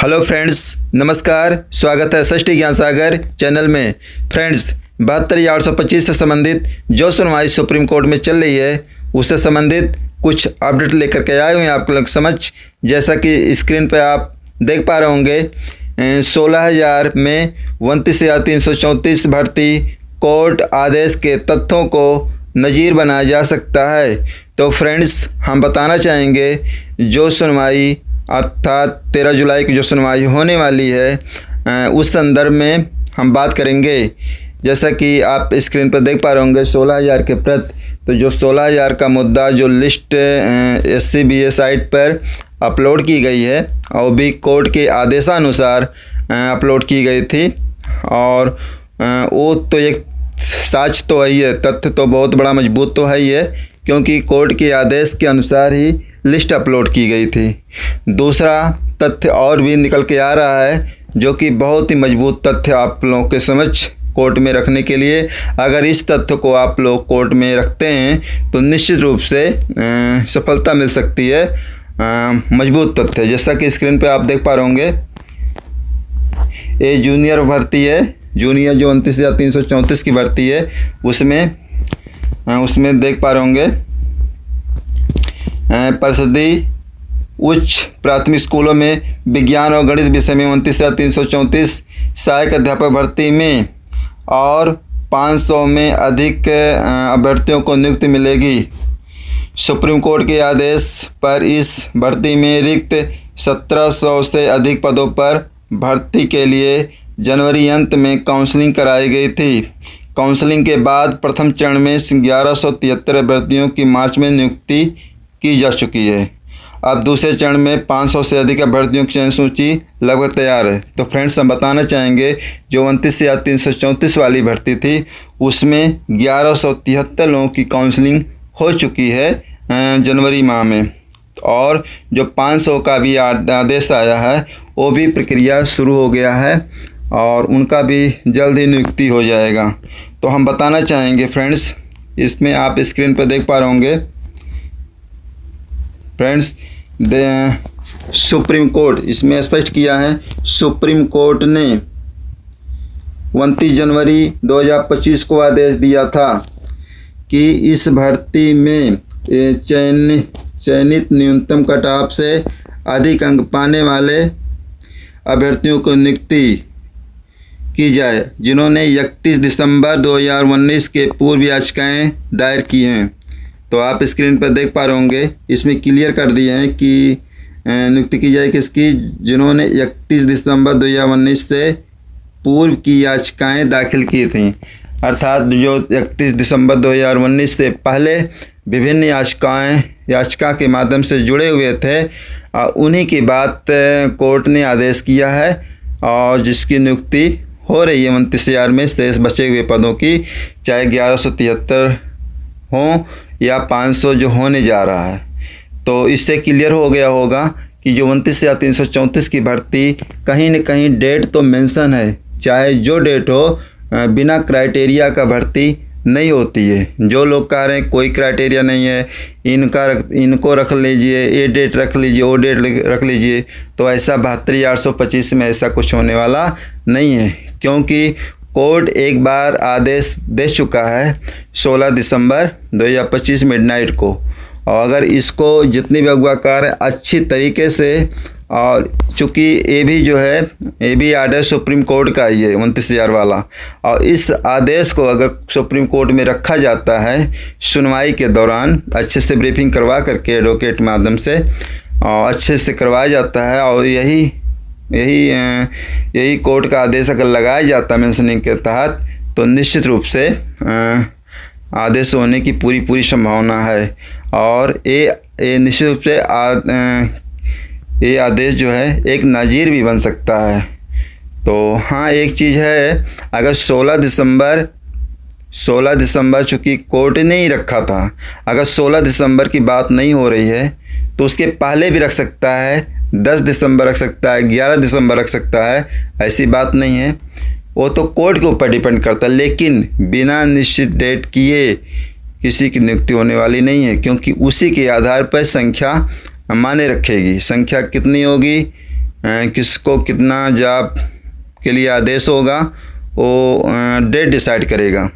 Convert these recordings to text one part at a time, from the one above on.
Hello friends, नमस्कार। स्वागत है षष्ठी ज्ञान सागर चैनल में। फ्रेंड्स, 72/825 से संबंधित जो सुनवाई सुप्रीम कोर्ट में चल रही है उससे संबंधित कुछ अपडेट लेकर के आए हुए हैं आप लोग समझ। जैसा कि स्क्रीन पर आप देख पा रहे होंगे, 16,000 में 29,334 भर्ती कोर्ट आदेश के तथ्यों को नज़ीर बनाया जा सकता है। तो फ्रेंड्स, हम बताना चाहेंगे जो सुनवाई अर्थात 13 जुलाई की जो सुनवाई होने वाली है उस संदर्भ में हम बात करेंगे। जैसा कि आप स्क्रीन पर देख पा रहे होंगे, 16,000 के प्रति, तो जो 16,000 का मुद्दा जो लिस्ट SCBA साइट पर अपलोड की गई है और भी कोर्ट के आदेशानुसार अपलोड की गई थी। और वो तो एक सच तो है ही है, तथ्य तो बहुत बड़ा मजबूत तो है ही है, क्योंकि कोर्ट के आदेश के अनुसार ही लिस्ट अपलोड की गई थी। दूसरा तथ्य और भी निकल के आ रहा है जो कि बहुत ही मजबूत तथ्य आप लोगों के समझ कोर्ट में रखने के लिए, अगर इस तथ्य को आप लोग कोर्ट में रखते हैं तो निश्चित रूप से सफलता मिल सकती है। मजबूत तथ्य जैसा कि स्क्रीन पे आप देख पा रहे होंगे, ये जूनियर भर्ती है, जूनियर जो 29,334 की भर्ती है उसमें देख पा रहे होंगे परिषदीय उच्च प्राथमिक स्कूलों में विज्ञान और गणित विषय में 29,334 सहायक अध्यापक भर्ती में और 500 में अधिक अभ्यर्थियों को नियुक्ति मिलेगी। सुप्रीम कोर्ट के आदेश पर इस भर्ती में रिक्त 1,700 से अधिक पदों पर भर्ती के लिए जनवरी अंत में काउंसलिंग कराई गई थी। काउंसलिंग के बाद प्रथम चरण में 1173 अभ्यर्थियों की मार्च में नियुक्ति की जा चुकी है। अब दूसरे चरण में 500 से अधिक अभ्यर्थियों की चयन सूची लगभग तैयार है। तो फ्रेंड्स, हम बताना चाहेंगे जो 29,334 वाली भर्ती थी उसमें 1173 लोगों की काउंसलिंग हो चुकी है जनवरी माह में, और जो 500 का भी आदेश आया है वो भी प्रक्रिया शुरू हो गया है और उनका भी जल्द ही नियुक्ति हो जाएगा। तो हम बताना चाहेंगे फ्रेंड्स, इसमें आप स्क्रीन पर देख पा रहे होंगे फ्रेंड्स, सुप्रीम कोर्ट इसमें स्पष्ट किया है। सुप्रीम कोर्ट ने 29 जनवरी 2025 को आदेश दिया था कि इस भर्ती में चयनित न्यूनतम कट ऑफ से अधिक अंक पाने वाले अभ्यर्थियों को नियुक्ति की जाए जिन्होंने 31 दिसंबर 2019 के पूर्व याचिकाएँ दायर की हैं। तो आप स्क्रीन पर देख पा रहे होंगे, इसमें क्लियर कर दिए हैं कि नियुक्ति की जाए किसकी, जिन्होंने 31 दिसंबर 2019 से पूर्व की याचिकाएं दाखिल की थीं। अर्थात जो 31 दिसंबर 2019 से पहले विभिन्न याचिका के माध्यम से जुड़े हुए थे, उन्हीं की बात कोर्ट ने आदेश किया है और जिसकी नियुक्ति हो रही है 29,000 में शेष बचे हुए पदों की, चाहे 1173 हों या 500 जो होने जा रहा है। तो इससे क्लियर हो गया होगा कि जो 29,334 की भर्ती कहीं न कहीं डेट तो मेंशन है, चाहे जो डेट हो, बिना क्राइटेरिया का भर्ती नहीं होती है। जो लोग कह रहे हैं कोई क्राइटेरिया नहीं है, इनको रख लीजिए, ये डेट रख लीजिए, वो डेट रख लीजिए, तो ऐसा 72/825 में ऐसा कुछ होने वाला नहीं है, क्योंकि कोर्ट एक बार आदेश दे चुका है 16 दिसंबर 2025 मिडनाइट को। और अगर इसको जितनी भी अगवाकार है अच्छी तरीके से, और चूँकि ये भी जो है ये भी आदेश सुप्रीम कोर्ट का ही है 29,000 वाला, और इस आदेश को अगर सुप्रीम कोर्ट में रखा जाता है सुनवाई के दौरान अच्छे से ब्रीफिंग करवा करके एडवोकेट माध्यम से और अच्छे से करवाया जाता है, और यही कोर्ट का आदेश अगर लगाया जाता है मेंशनिंग के तहत, तो निश्चित रूप से आदेश होने की पूरी संभावना है। और ये निश्चित रूप से ये आदेश जो है एक नज़ीर भी बन सकता है। तो हाँ, एक चीज़ है, अगर 16 दिसंबर चूँकि कोर्ट ने ही रखा था, अगर 16 दिसंबर की बात नहीं हो रही है तो उसके पहले भी रख सकता है, 10 दिसंबर रख सकता है, 11 दिसंबर रख सकता है, ऐसी बात नहीं है। वो तो कोर्ट के ऊपर डिपेंड करता है, लेकिन बिना निश्चित डेट किए किसी की नियुक्ति होने वाली नहीं है, क्योंकि उसी के आधार पर संख्या माने रखेगी। संख्या कितनी होगी, किसको कितना जॉब के लिए आदेश होगा वो डेट डिसाइड करेगा।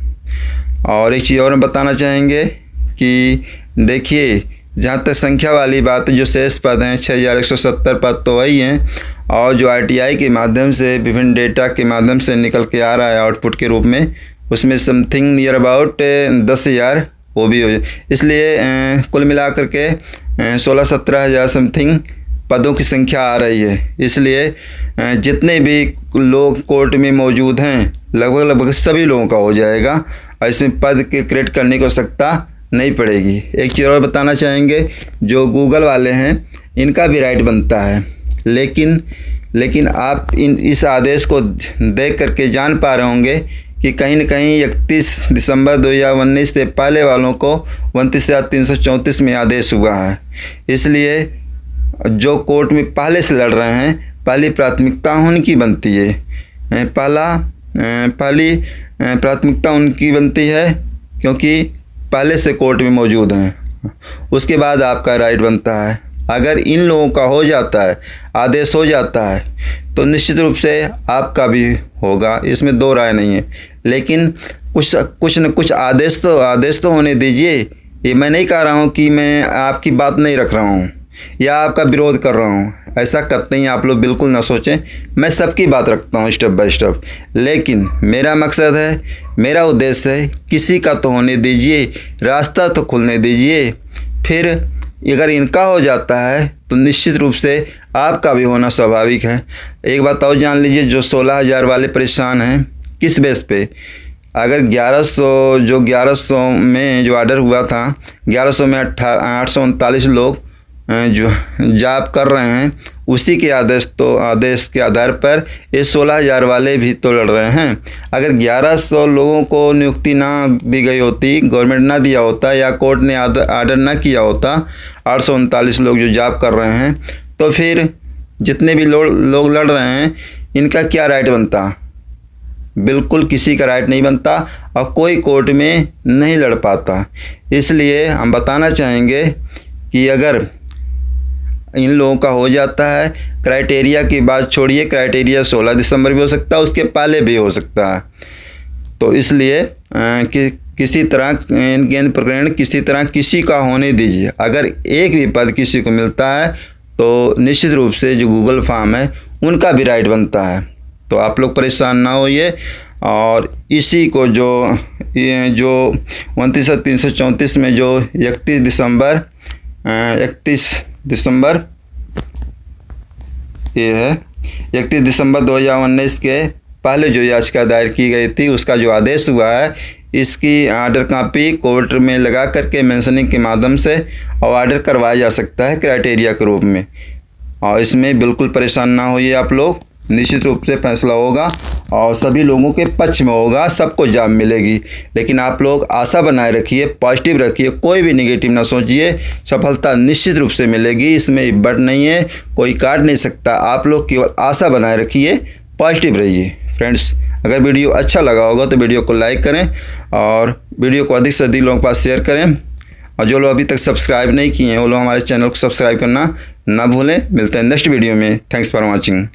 और एक चीज़ और हम बताना चाहेंगे कि देखिए, जहाँ तक संख्या वाली बात, जो शेष पद हैं 6170 पद तो वही हैं, और जो RTI के माध्यम से विभिन्न डेटा के माध्यम से निकल के आ रहा है आउटपुट के रूप में, उसमें समथिंग नियर अबाउट 10,000 वो भी हो जाए। इसलिए कुल मिलाकर के 16-17 हज़ार समथिंग पदों की संख्या आ रही है। इसलिए जितने भी लोग कोर्ट में मौजूद हैं लगभग सभी लोगों का हो जाएगा, और इसमें पद के क्रिएट करने की आवश्यकता नहीं पड़ेगी। एक चीज़ और बताना चाहेंगे, जो गूगल वाले हैं इनका भी राइट बनता है, लेकिन आप इस आदेश को देख करके जान पा रहे होंगे कि कहीं न कहीं 31 दिसंबर 2019 से पहले वालों को 29,334 में आदेश हुआ है। इसलिए जो कोर्ट में पहले से लड़ रहे हैं, पहली प्राथमिकता उनकी बनती है। पहली प्राथमिकता उनकी बनती है क्योंकि पहले से कोर्ट में मौजूद हैं। उसके बाद आपका राइट बनता है। अगर इन लोगों का हो जाता है, आदेश हो जाता है, तो निश्चित रूप से आपका भी होगा, इसमें दो राय नहीं है। लेकिन कुछ न कुछ आदेश तो होने दीजिए। ये मैं नहीं कह रहा हूँ कि मैं आपकी बात नहीं रख रहा हूँ या आपका विरोध कर रहा हूँ, ऐसा करते ही आप लोग बिल्कुल ना सोचें। मैं सबकी बात रखता हूँ स्टेप बाय स्टेप, लेकिन मेरा मकसद है, मेरा उद्देश्य है, किसी का तो होने दीजिए, रास्ता तो खुलने दीजिए। फिर अगर इनका हो जाता है तो निश्चित रूप से आपका भी होना स्वाभाविक है। एक बात और जान लीजिए, जो 16,000 वाले परेशान हैं, किस बेस पे? अगर 1100 में जो ऑर्डर हुआ था, 1100 में 839 लोग जो जॉब कर रहे हैं, उसी के आदेश के आधार पर ये 16,000 वाले भी तो लड़ रहे हैं। अगर 1100 लोगों को नियुक्ति ना दी गई होती, गवर्नमेंट ना दिया होता या कोर्ट ने ऑर्डर ना किया होता, 839 लोग जो जॉब कर रहे हैं, तो फिर जितने भी लोग लड़ रहे हैं इनका क्या राइट बनता? बिल्कुल किसी का राइट नहीं बनता और कोई कोर्ट में नहीं लड़ पाता। इसलिए हम बताना चाहेंगे कि अगर इन लोगों का हो जाता है, क्राइटेरिया की बात छोड़िए, क्राइटेरिया 16 दिसंबर भी हो सकता है, उसके पहले भी हो सकता है। तो इसलिए किसी तरह प्रकरण किसी तरह किसी का होने दीजिए। अगर एक भी पद किसी को मिलता है तो निश्चित रूप से जो गूगल फॉर्म है उनका भी राइट बनता है। तो आप लोग परेशान ना होइए, और इसी को जो 29,334 में जो 31 दिसंबर ये है, 31 दिसंबर 2019 के पहले जो याचिका दायर की गई थी, उसका जो आदेश हुआ है, इसकी ऑर्डर कॉपी कोर्ट में लगा करके मेंशनिंग के माध्यम से और ऑर्डर करवाया जा सकता है क्राइटेरिया के रूप में। और इसमें बिल्कुल परेशान ना होइए आप लोग, निश्चित रूप से फैसला होगा और सभी लोगों के पक्ष में होगा, सबको जॉब मिलेगी। लेकिन आप लोग आशा बनाए रखिए, पॉजिटिव रखिए, कोई भी नेगेटिव ना सोचिए, सफलता निश्चित रूप से मिलेगी, इसमें बट नहीं है, कोई काट नहीं सकता। आप लोग केवल आशा बनाए रखिए, पॉजिटिव रहिए। फ्रेंड्स, अगर वीडियो अच्छा लगा होगा तो वीडियो को लाइक करें और वीडियो को अधिक से अधिक लोगों के पास शेयर करें, और जो लोग अभी तक सब्सक्राइब नहीं किए हैं वो लोग हमारे चैनल को सब्सक्राइब करना ना भूलें। मिलते हैं नेक्स्ट वीडियो में। Thanks for watching.